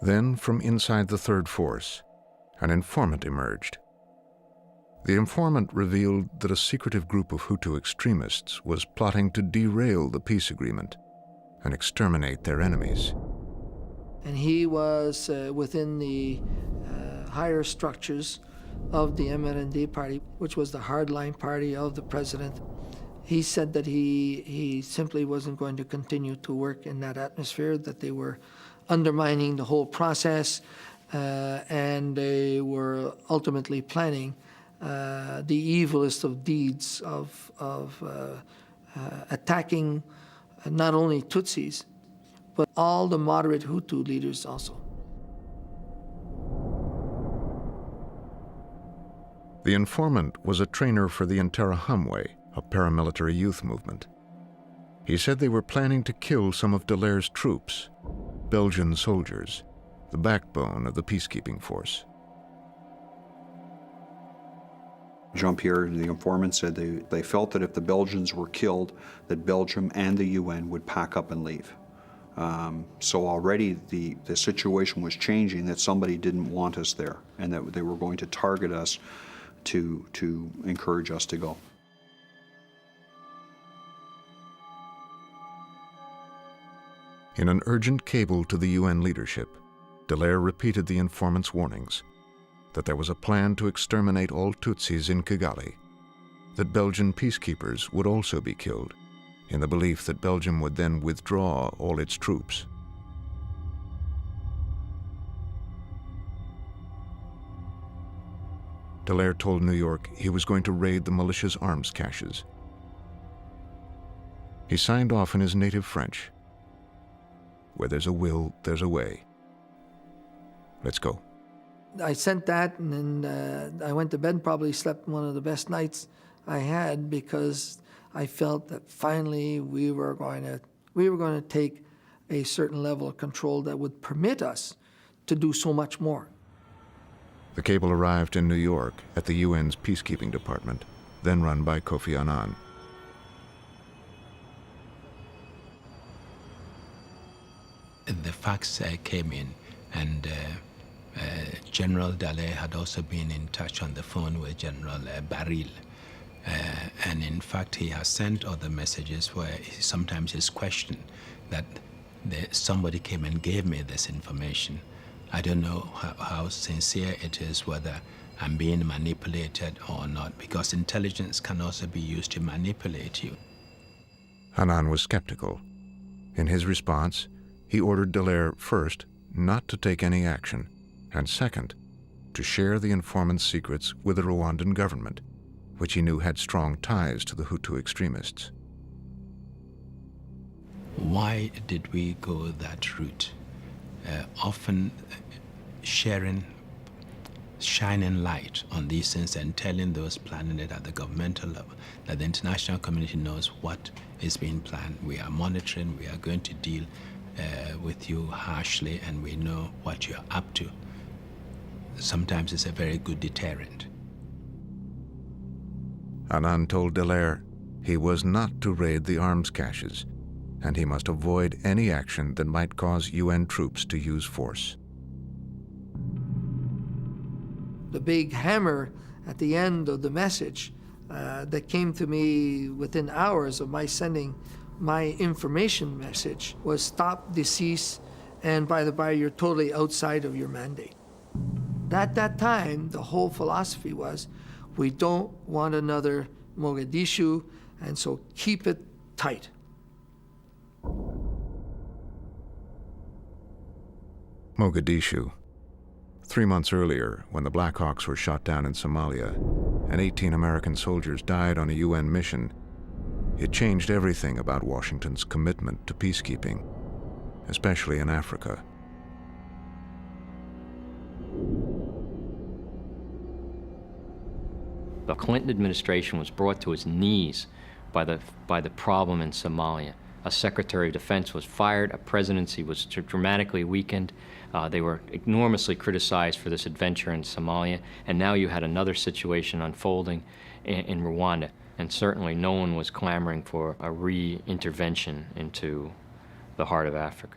Then, from inside the Third Force, an informant emerged. The informant revealed that a secretive group of Hutu extremists was plotting to derail the peace agreement and exterminate their enemies. And he was within the higher structures of the MRND party, which was the hardline party of the president. He said that he simply wasn't going to continue to work in that atmosphere, that they were undermining the whole process, and they were ultimately planning the evilest of deeds of attacking not only Tutsis, but all the moderate Hutu leaders also. The informant was a trainer for the Interahamwe, a paramilitary youth movement. He said they were planning to kill some of Dallaire's troops, Belgian soldiers, the backbone of the peacekeeping force. Jean-Pierre, the informant, said they felt that if the Belgians were killed, that Belgium and the UN would pack up and leave. So already the situation was changing, that somebody didn't want us there, and that they were going to target us to encourage us to go. In an urgent cable to the UN leadership, Dallaire repeated the informant's warnings that there was a plan to exterminate all Tutsis in Kigali, that Belgian peacekeepers would also be killed, in the belief that Belgium would then withdraw all its troops. Dallaire told New York he was going to raid the militia's arms caches. He signed off in his native French. Where there's a will, there's a way. Let's go. I sent that, and then I went to bed and probably slept one of the best nights I had, because I felt that finally we were going to take a certain level of control that would permit us to do so much more. The cable arrived in New York at the UN's peacekeeping department, then run by Kofi Annan. The fax came in, and General Dallaire had also been in touch on the phone with General Baril. And in fact, he has sent other messages where sometimes he's questioned that somebody came and gave me this information. I don't know how sincere it is, whether I'm being manipulated or not, because intelligence can also be used to manipulate you. Annan was skeptical. In his response, he ordered Dallaire, first, not to take any action, and second, to share the informant's secrets with the Rwandan government, which he knew had strong ties to the Hutu extremists. Why did we go that route? Often shining light on these things and telling those planning it at the governmental level, that the international community knows what is being planned. We are monitoring, we are going to deal with you harshly, and we know what you're up to. Sometimes it's a very good deterrent. Annan told Dallaire he was not to raid the arms caches, and he must avoid any action that might cause UN troops to use force. The big hammer at the end of the message that came to me within hours of my sending my information message was stop, decease, and by the by, you're totally outside of your mandate. At that time, the whole philosophy was, we don't want another Mogadishu, and so keep it tight. Mogadishu. 3 months earlier, when the Black Hawks were shot down in Somalia and 18 American soldiers died on a UN mission, it changed everything about Washington's commitment to peacekeeping, especially in Africa. The Clinton administration was brought to its knees by the problem in Somalia. A Secretary of Defense was fired, a presidency was dramatically weakened. They were enormously criticized for this adventure in Somalia, and now you had another situation unfolding in Rwanda. And certainly no one was clamoring for a re-intervention into the heart of Africa.